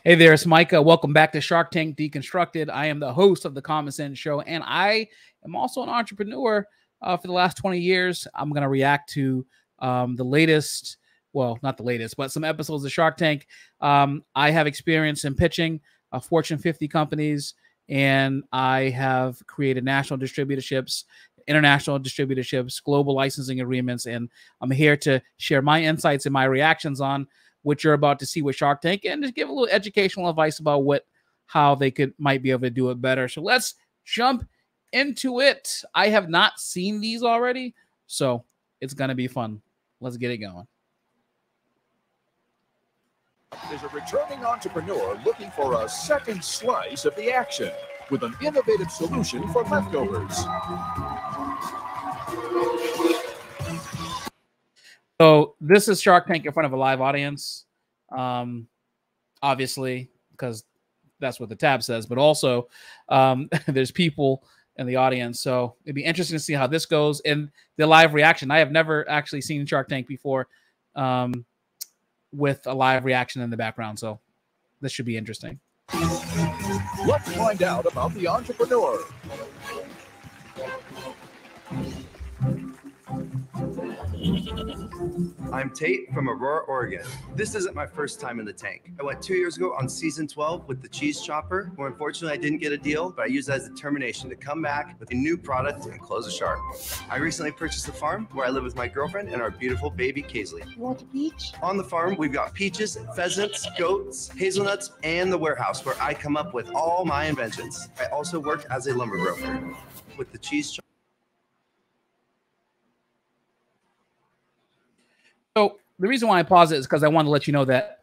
Hey there, it's Micah. Welcome back to Shark Tank Deconstructed. I am the host of the Common Sense Show, and I am also an entrepreneur for the last 20 years. I'm going to react to the latest, well, not the latest, but some episodes of Shark Tank. I have experience in pitching Fortune 50 companies, and I have created national distributorships, international distributorships, global licensing agreements, and I'm here to share my insights and my reactions on what you're about to see with Shark Tank, and just give a little educational advice about how they might be able to do it better. So let's jump into it. I have not seen these already, so it's gonna be fun. Let's get it going. There's a returning entrepreneur looking for a second slice of the action with an innovative solution for leftovers. So this is Shark Tank in front of a live audience, obviously, because that's what the tab says, but also there's people in the audience. So it'd be interesting to see how this goes in the live reaction. I have never actually seen Shark Tank before with a live reaction in the background. So this should be interesting. Let's find out about the entrepreneur. I'm Tate from Aurora, Oregon. This isn't my first time in the tank. I went 2 years ago on season 12 with the cheese chopper, where unfortunately I didn't get a deal, but I used that as determination to come back with a new product and close a shark. I recently purchased a farm where I live with my girlfriend and our beautiful baby Kaisley. You want a peach? On the farm, we've got peaches, pheasants, goats, hazelnuts, and the warehouse where I come up with all my inventions. I also work as a lumber broker. With the cheese chopper. So the reason why I pause it is because I want to let you know that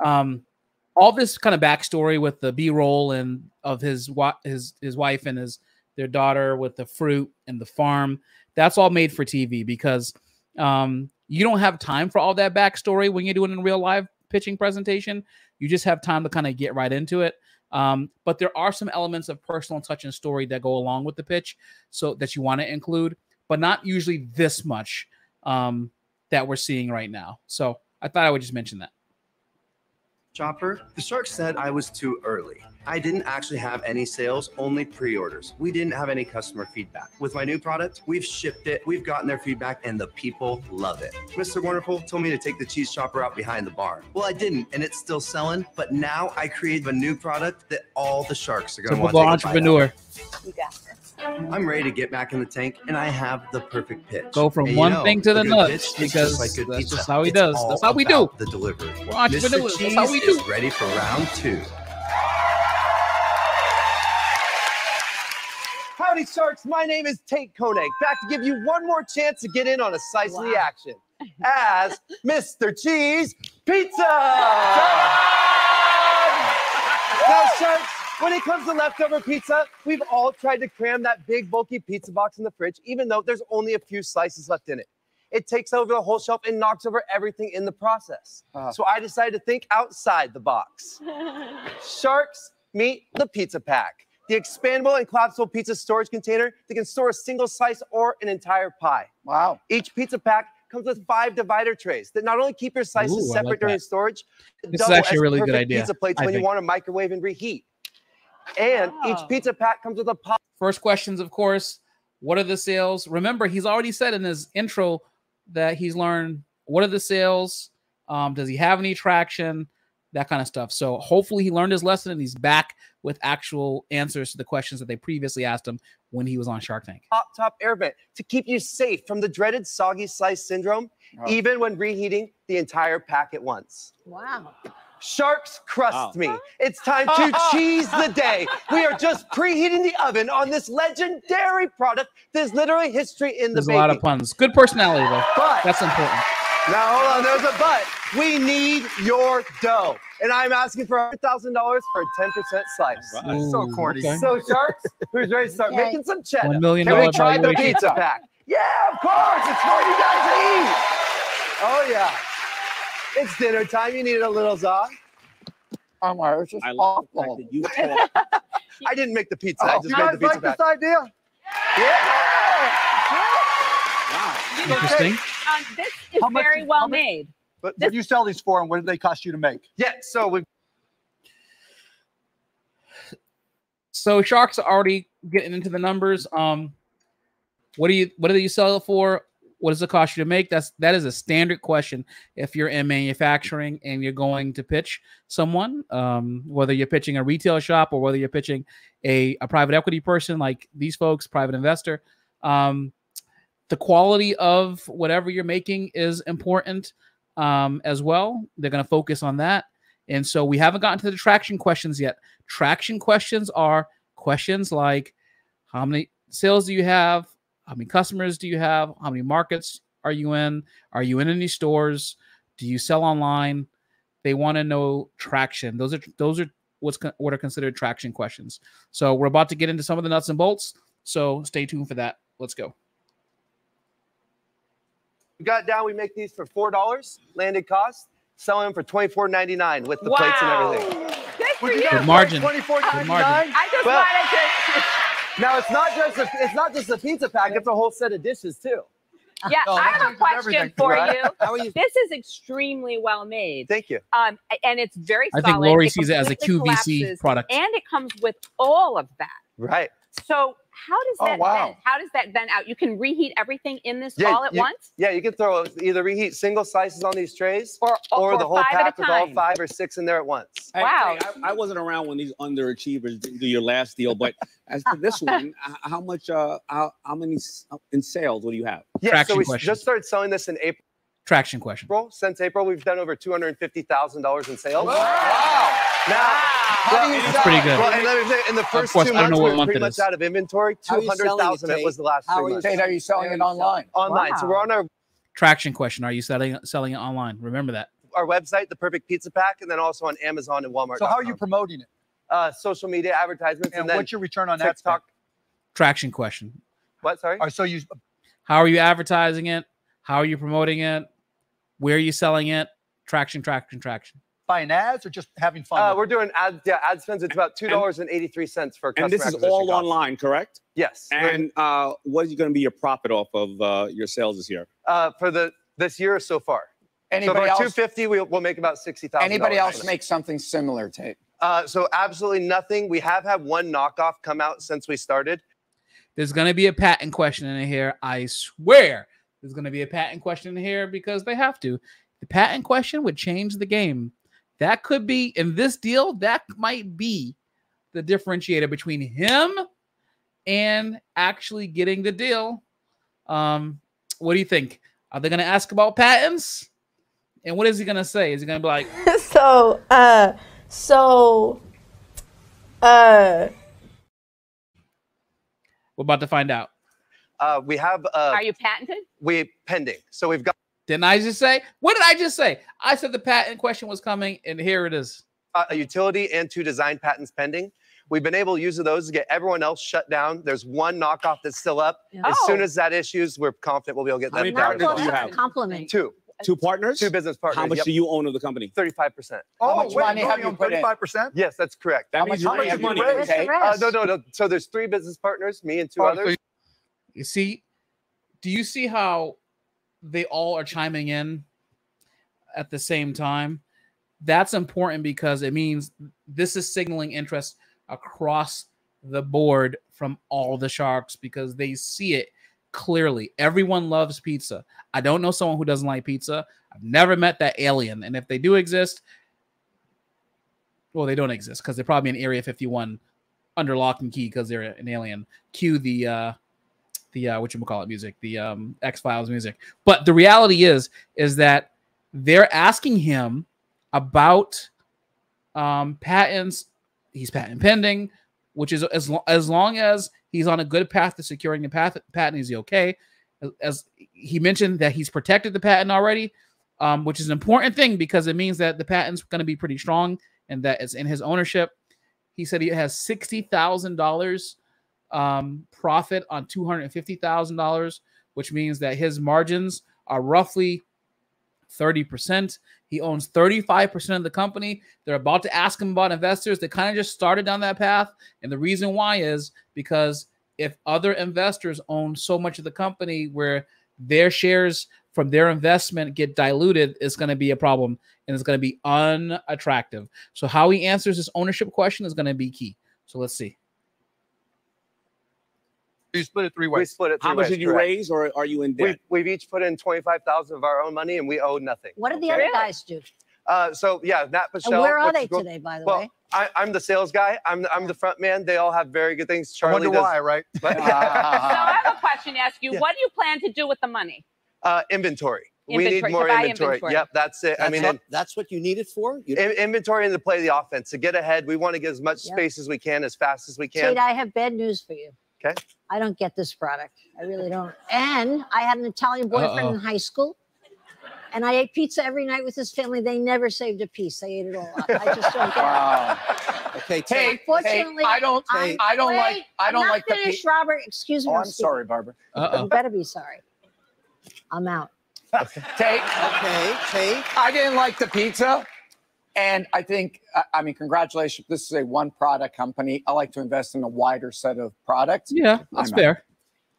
all this kind of backstory with the B-roll and of his wife and their daughter with the fruit and the farm, that's all made for TV because you don't have time for all that backstory when you're doing a real live pitching presentation. You just have time to kind of get right into it. But there are some elements of personal touch and story that go along with the pitch, so that you want to include, but not usually this much. That we're seeing right now. So I thought I would just mention that. Chopper, the shark said I was too early. I didn't actually have any sales, only pre-orders. We didn't have any customer feedback. With my new product, we've shipped it, we've gotten their feedback, and the people love it. Mr. Wonderful told me to take the cheese chopper out behind the barn. Well, I didn't, and it's still selling, but now I created a new product that all the sharks are going to want to take entrepreneur. You got this. I'm ready to get back in the tank, and I have the perfect pitch. Go from one thing to the next, because that's just how he does. That's how we do. The delivery. We're entrepreneurs. Mr. Cheese That's how we do. is ready for round 2. Howdy, Sharks. My name is Tate Koenig, back to give you one more chance to get in on a slice of the action as Mr. Cheese Pizza. Now, Sharks, when it comes to leftover pizza, we've all tried to cram that big, bulky pizza box in the fridge, even though there's only a few slices left in it. It takes over the whole shelf and knocks over everything in the process. So I decided to think outside the box. Sharks meet the pizza pack. The expandable and collapsible pizza storage container that can store a single slice or an entire pie. Wow. Each pizza pack comes with 5 divider trays that not only keep your slices separate during storage, this is actually a really good idea. Pizza plates when you want to microwave and reheat. And each pizza pack comes with a pop. First questions, of course. What are the sales? Remember, he's already said in his intro that he's learned what are the sales? Does he have any traction? That kind of stuff. So hopefully he learned his lesson and he's back with actual answers to the questions that they previously asked him when he was on Shark Tank. Top air vent to keep you safe from the dreaded soggy slice syndrome, even when reheating the entire pack at once. Wow. Sharks crust me. It's time to cheese the day. We are just preheating the oven on this legendary product. There's literally history in the making. There's a lot of puns. Good personality, though. But that's important. Now, hold on. There's a but. We need your dough. And I'm asking for $100,000 for a 10% slice. Right. Ooh, so corny. Okay. So, Sharks, who's ready to start making some cheddar? $1 million Can we try the pizza pack? Yeah, of course. It's for you guys to eat. Oh, yeah. It's dinner time. You needed a little za. It's just awful. I didn't make the pizza. I just made the pizza pack. This idea? Yeah. Wow. Interesting. This is very well made. But what do you sell these for, and what do they cost you to make? Yeah, so we. So Sharks are already getting into the numbers. What do you sell it for? What does it cost you to make? That is a standard question if you're in manufacturing and you're going to pitch someone, whether you're pitching a retail shop or whether you're pitching a private equity person like these folks, private investor. The quality of whatever you're making is important as well. They're going to focus on that. And so we haven't gotten to the traction questions yet. Traction questions are questions like, how many sales do you have? How many customers do you have? How many markets are you in? Are you in any stores? Do you sell online? They want to know traction. Those are what are considered traction questions. So we're about to get into some of the nuts and bolts. So stay tuned for that. Let's go. We got down. We make these for $4 landed cost. Selling them for $24.99 with the plates and everything. Good for you. Good margin. $24.99. I just wanted to. Now it's not just a pizza pack. It's a whole set of dishes too. Yeah, Oh, I have a question everything, for right? you. How are you? This is extremely well made. Thank you. And it's very I solid. think Lori sees it as a completely QVC collapses, product. and it comes with all of that. Right. So how does that wow. vent? How does that vent out? You can reheat everything in this all at once, Yeah, you can throw either reheat single slices on these trays or the whole 5 at a pack with all time. 5 or 6 in there at once. Wow. I wasn't around when these underachievers do your last deal, but as to this one, how much, how many in sales? What do you have? Yeah, Traction so we questions. just started selling this in April. Traction question. Since April, we've done over $250,000 in sales. Wow. Now, How do you It's sell pretty it? good. well, and let me say, in the first course, 2 I don't months, know we what were month pretty it much is. out of inventory. How are you selling it, 200,000 Tate? it was the last How 3 are you months. Tate, are you selling it online? Online. So Wow. we're on Traction question. Are you selling it online? Remember that. our website, The Perfect Pizza Pack, and then also on Amazon and Walmart. So how are you promoting it? Social media advertisements And and then what's your return on that? TikTok. Traction question. What? Sorry. So you How are you advertising it? How are you promoting it? Where are you selling it? Traction. buying ads or just having fun? We're doing ad spends. It's about $2.83 for customer And this is acquisition all cost. online, correct? Yes. And what is going to be your profit off of your sales this year? For this year so far. Anybody so else? $250, we'll make about $60,000. Anybody else make something similar, Tate? So absolutely nothing. We have had one knockoff come out since we started. There's going to be a patent question in here. I swear there's going to be a patent question in here because they have to. The patent question would change the game. That could be, in this deal, that might be the differentiator between him and actually getting the deal. What do you think? Are they going to ask about patents? And what is he going to say? Is he going to be like... We're about to find out. We have... Are you patented? We pending. So we've got... Didn't I just say? What did I just say? I said the patent question was coming, and here it is. A utility and 2 design patents pending. We've been able to use those to get everyone else shut down. There's one knockoff that's still up. As soon as that issues, we're confident we'll be able to get How many that partners do you have? Compliment. 2. 2 partners? 2 business partners. How much do you own of the company? 35%. How Oh, much wait, money have you put in? 35%? Yes, that's correct. That means How you're much have raising you money. raised? Where's the rest? No. So there's 3 business partners, me and 2 Oh, so others. You see, do you see how they all are chiming in at the same time? That's important because it means this is signaling interest across the board from all the Sharks because they see it clearly. Everyone loves pizza. I don't know someone who doesn't like pizza. I've never met that alien. And if they do exist, well, they don't exist because they're probably in Area 51 under lock and key because they're an alien. Cue the whatchamacallit music, the X-Files music. But the reality is that they're asking him about patents. He's patent pending, which is as long as he's on a good path to securing the patent, he's okay. As he mentioned that he's protected the patent already, which is an important thing because it means that the patent's going to be pretty strong and that it's in his ownership. He said he has $60,000 profit on $250,000, which means that his margins are roughly 30%. He owns 35% of the company. They're about to ask him about investors. They kind of just started down that path. And the reason why is because if other investors own so much of the company where their shares from their investment get diluted, it's going to be a problem and it's going to be unattractive. So how he answers this ownership question is going to be key. So let's see. You split it 3 We ways. split it 3 How much ways, did you correct. raise, or are you in debt? We've each put in 25,000 of our own money, and we owe nothing. What did the other guys do? So yeah, Nat Patel. And where are which they is go- today, by the Well, way? I'm the sales guy. I'm the front man. They all have very good things. I Charlie wonder does. why, right? So I have a question to ask you. Yeah. What do you plan to do with the money? Inventory. We Inventory, need more to buy inventory. inventory. Yep, that's it. I mean, that's what you need it for? inventory and to play the offense, to get ahead. We want to get as much Yep. space as we can, as fast as we can. Tate, I have bad news for you. Okay. I don't get this product. I really don't. And I had an Italian boyfriend in high school. And I ate pizza every night with his family. They never saved a piece. They ate it all up. I just don't get it. Okay, Tate, Unfortunately, I don't I'm like not the finished, Robert. Excuse me. Oh, I'm sorry, Barbara. You better be sorry. I'm out. Tate, Tate. I didn't like the pizza. And I think, I mean, congratulations. This is a one product company. I like to invest in a wider set of products. Yeah, that's I'm fair.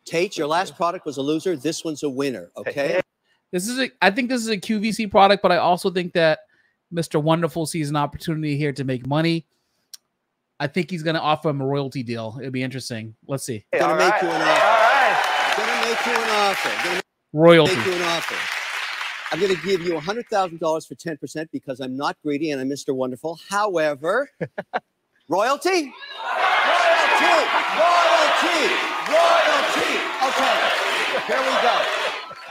Tate, your last product was a loser. This one's a winner, okay? I think this is a QVC product, but I also think that Mr. Wonderful sees an opportunity here to make money. I think he's going to offer him a royalty deal. It'll be interesting. Let's see. Hey, Gonna make right. you an All offer. right. Gonna make you an offer. Gonna Royalty. make you an offer. I'm going to give you $100,000 for 10% because I'm not greedy and I'm Mr. Wonderful. However, royalty? Royalty! Okay, here we go.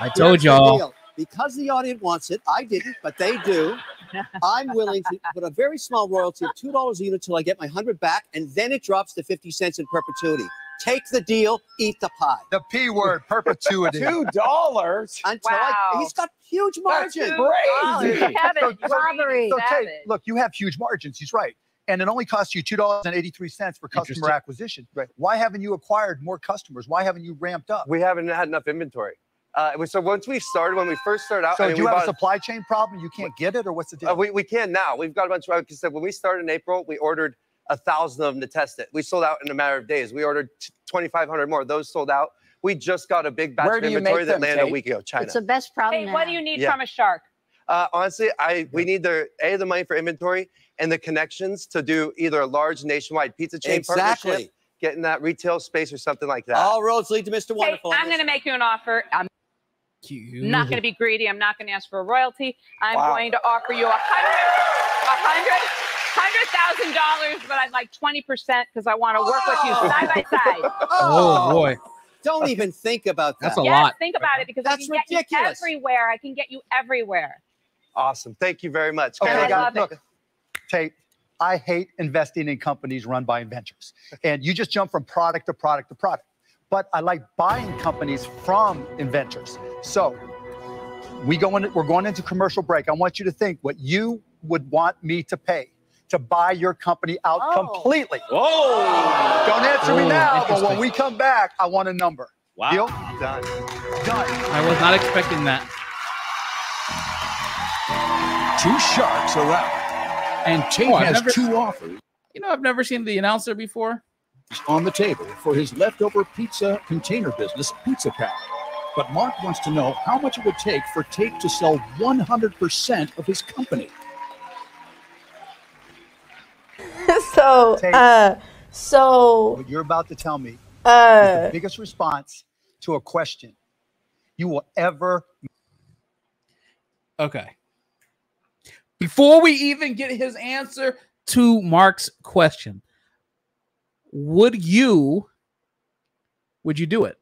I told Here's the y'all. deal. Because the audience wants it, I didn't, but they do. I'm willing to put a very small royalty of $2 a unit till I get my 100 back, and then it drops to 50 cents in perpetuity. Take the deal, eat the pie. The P word, perpetuity. $2. Until Wow. he's got huge margin. Crazy. Kevin, Robbery. So, Tate, Savage. look, you have huge margins. He's right. And it only costs you $2.83 for customer Interesting. acquisition. Right. Why haven't you acquired more customers? Why haven't you ramped up? We haven't had enough inventory. So when we first started out, So I mean, do you we have a bought- supply chain problem? You can't get it, or what's the deal? we can now. We've got a bunch of, like I said, when we started in April, we ordered 1,000 of them to test it. We sold out in a matter of days. We ordered 2,500 more. Those sold out. We just got a big batch Where of do you inventory make that them, landed a Tate? week ago, China. It's the best problem. Hey, what do now. you need Yeah. from a shark? Honestly, we need the money for inventory and the connections to do either a large nationwide pizza chain partnership, Exactly. get in that retail space or something like that. All roads lead to Mr. Hey, Wonderful. I'm going to make you an offer. I'm not going to be greedy. I'm not going to ask for a royalty. I'm going to offer you $100,000, but I'd like 20% because I want to work with you side by side. Oh, boy. Don't even think about that. That's a Yes, lot. think about it because That's I can get ridiculous. you everywhere. I can get you everywhere. Awesome. Thank you very much. Okay, I guys. love it. look, Tate, I hate investing in companies run by inventors. And you just jump from product to product to product. But I like buying companies from inventors. So we're going into commercial break. I want you to think what you would want me to pay to buy your company out completely. Whoa! Don't answer me now, but when interesting. we come back, I want a number. Wow. Deal? Done. Done. I was not expecting that. Two sharks are out. And Tate I've has never- two offers You know, I've never seen the announcer before. on the table for his leftover pizza container business, Pizza Pal. But Mark wants to know how much it would take for Tate to sell 100% of his company. Tate, So what you're about to tell me is the biggest response to a question you will ever. Okay. Before we even get his answer to Mark's question, would you do it?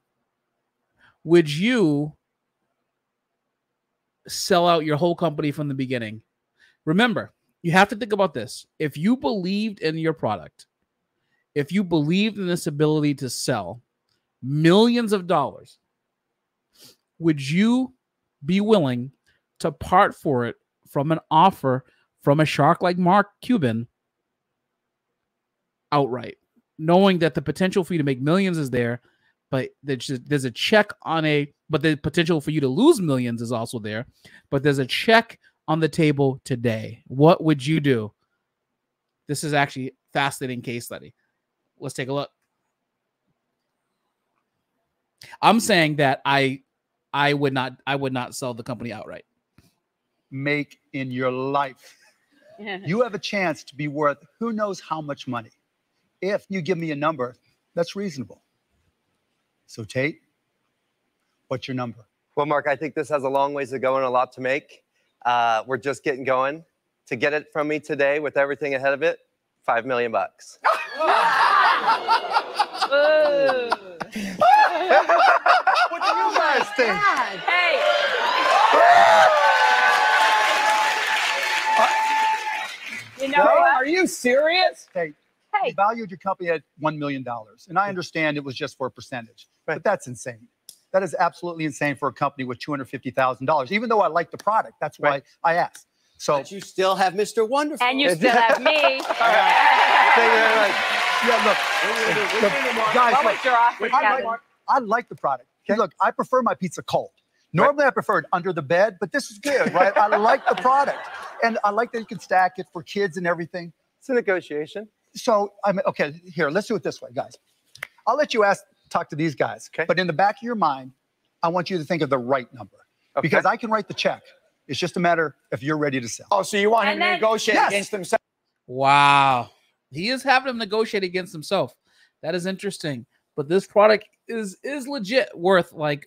Would you sell out your whole company from the beginning? Remember, you have to think about this. If you believed in your product, if you believed in this ability to sell millions of dollars, would you be willing to part for it from an offer from a shark like Mark Cuban outright, knowing that the potential for you to make millions is there, but there's a check on but the potential for you to lose millions is also there, but there's a check on the table today. What would you do? This is actually a fascinating case study. Let's take a look. I'm saying that I would not sell the company outright. Make in your life. You have a chance to be worth who knows how much money. If you give me a number, that's reasonable. So Tate, what's your number? Well, Mark, I think this has a long ways to go and a lot to make. We're just getting going. To get it from me today with everything ahead of it, $5 million. What do you guys think? Hey. You know what? Are you serious? Hey, Hey. you valued your company at $1 million. And I understand it was just for a percentage, but that's insane. That is absolutely insane for a company with $250,000. Even though I like the product, that's why I asked. So But you still have Mr. Wonderful. And you still have me. Thank you very much. yeah, look, guys, What look, was your offer, Kevin? I like the product. Okay, look, I prefer my pizza cold. Normally, I prefer it under the bed, but this is good, right? I like the product, and I like that you can stack it for kids and everything. It's a negotiation. So okay. Here, let's do it this way, guys. I'll let you talk to these guys, okay? But in the back of your mind, I want you to think of the right number because I can write the check. It's just a matter if you're ready to sell. Oh, so you want him to negotiate against himself? Wow. He is having him negotiate against himself. That is interesting. But this product is legit worth like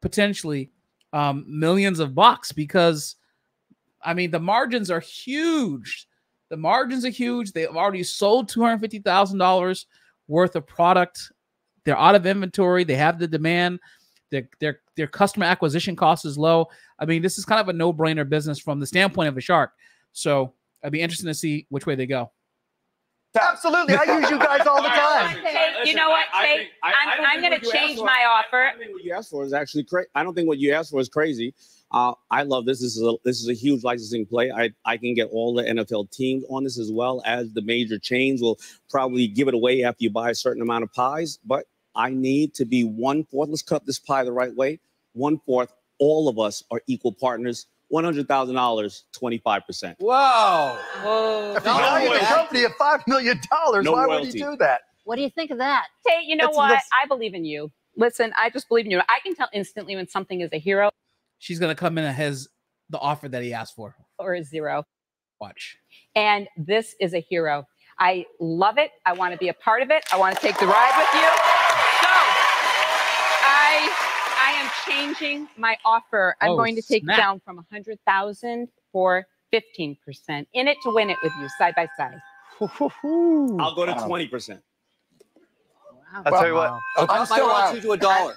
potentially millions of bucks because, I mean, the margins are huge. The margins are huge. They've already sold $250,000 worth of product. They're out of inventory. They have the demand. Their customer acquisition cost is low. I mean, this is kind of a no-brainer business from the standpoint of a shark. So I'd be interested to see which way they go. Absolutely. I use you guys all the time. You know what, Tate? I'm going to change my offer. I think what you asked for is actually crazy. I don't think what you asked for is crazy. I love this. This is a huge licensing play. I can get all the NFL teams on this as well as the major chains will probably give it away after you buy a certain amount of pies. But I need to be 1/4. Let's cut this pie the right way. 1/4. All of us are equal partners. $100,000, 25%. Whoa. Whoa. If you value the company at $5 million, why would you do that? What do you think of that? Tate, you know what? I believe in you. Listen, I just believe in you. I can tell instantly when something is a hero. She's going to come in and has the offer that he asked for. Or a zero. Watch. And this is a hero. I love it. I want to be a part of it. I want to take the ride with you. So I am changing my offer. I'm going to take it down from 100,000 for 15%. In it to win it with you, side by side. I'll go to 20%. Wow. I'll tell you what. I'm still out to $1.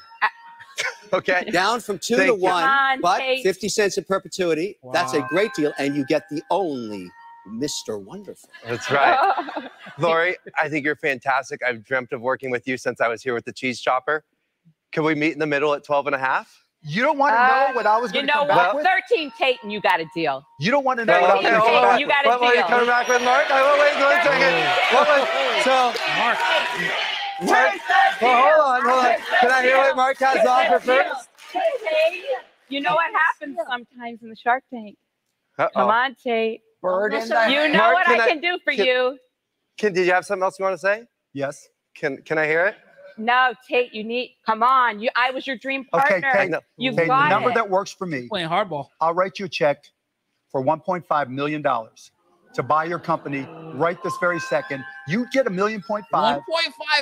Okay. Down from 2 to 1, but 50 cents in perpetuity. Wow. That's a great deal, and you get the only Mr. Wonderful. That's right. Lori, I think you're fantastic. I've dreamt of working with you since I was here with the cheese chopper. Can we meet in the middle at 12.5? You don't want to know what I was going to come back with? 13, Tate, and you got a deal. You don't want to know what I was going to come back with. You got a deal. What are you coming back with, Mark? Wait 1 second. So, Mark, well, hold on. Can I hear what Mark has to offer first? You know what happens sometimes in the Shark Tank. Come on, Tate. You know Mark, what I can do for you. Did you have something else you want to say? Yes. Can I hear it? No, Tate, you need. Come on. I was your dream partner. Okay, Tate. You've the got number it. that works for me. Playing hardball. I'll write you a check for $1.5 million to buy your company right this very second. You get $1.5 million. $1.5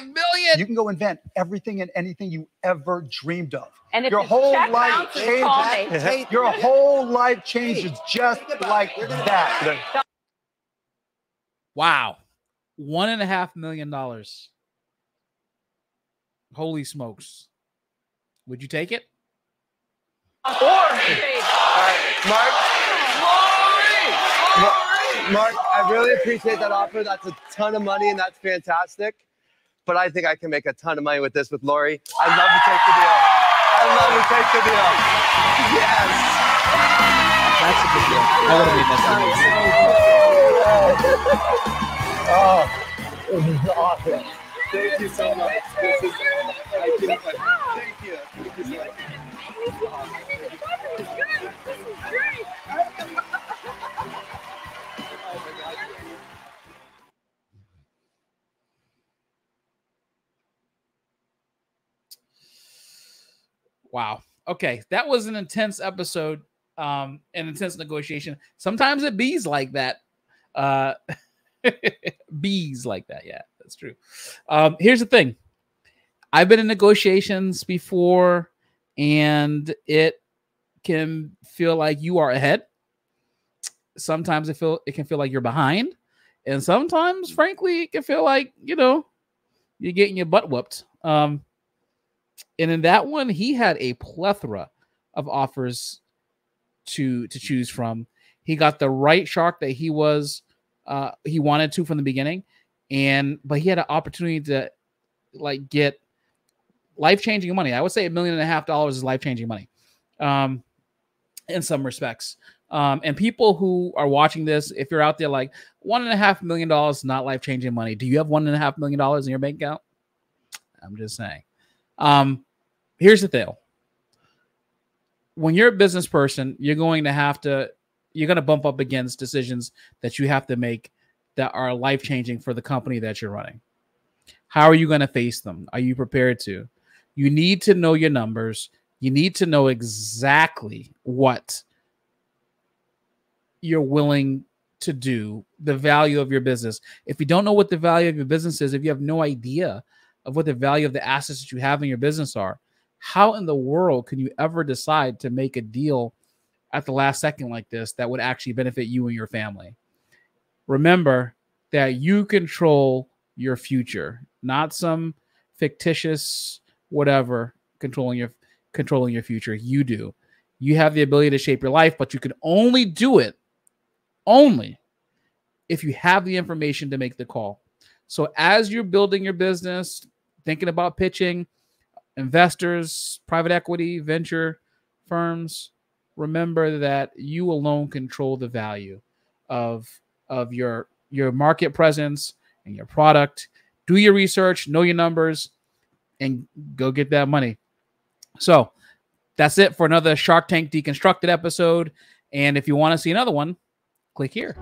million. You can go invent everything and anything you ever dreamed of. And if your the whole check life bounces, call me. changes. Your whole life changes just like that. Wow. $1.5 million. Holy smokes. Would you take it? All right, Mark, I really appreciate that offer. That's a ton of money, and that's fantastic. But I think I can make a ton of money with this with Lori. I'd love to take the deal. I'd love to take the deal. Yes. That's a good deal. I would have made that deal. Oh, this is awesome. Thank you so much. This is, thank you. Thank you. Thank you so much. Wow. Okay. That was an intense episode, an intense negotiation. Sometimes it bees like that. Bees like that. Yeah, that's true. Here's the thing. I've been in negotiations before, and it can feel like you are ahead. Sometimes it can feel like you're behind, and sometimes, frankly, it can feel like you're getting your butt whooped. And in that one, he had a plethora of offers to choose from. He got the right shark that he wanted to from the beginning, but he had an opportunity to get life-changing money. I would say $1.5 million is life-changing money, in some respects. And people who are watching this, if you're out there like $1.5 million is not life-changing money. Do you have $1.5 million in your bank account? I'm just saying. Here's the thing. When you're a business person, you're going to bump up against decisions that you have to make that are life-changing for the company that you're running. How are you going to face them? Are you prepared to? You need to know your numbers. You need to know exactly what you're willing to do, the value of your business. If you don't know what the value of your business is, if you have no idea of what the value of the assets that you have in your business are, how in the world can you ever decide to make a deal at the last second like this that would actually benefit you and your family? Remember that you control your future, not some fictitious whatever controlling your future. You do. You have the ability to shape your life, but you can only do it if you have the information to make the call. So as you're building your business, thinking about pitching, investors, private equity, venture firms, remember that you alone control the value of your market presence and your product. Do your research, know your numbers, and go get that money. So that's it for another Shark Tank Deconstructed episode. And if you want to see another one, click here.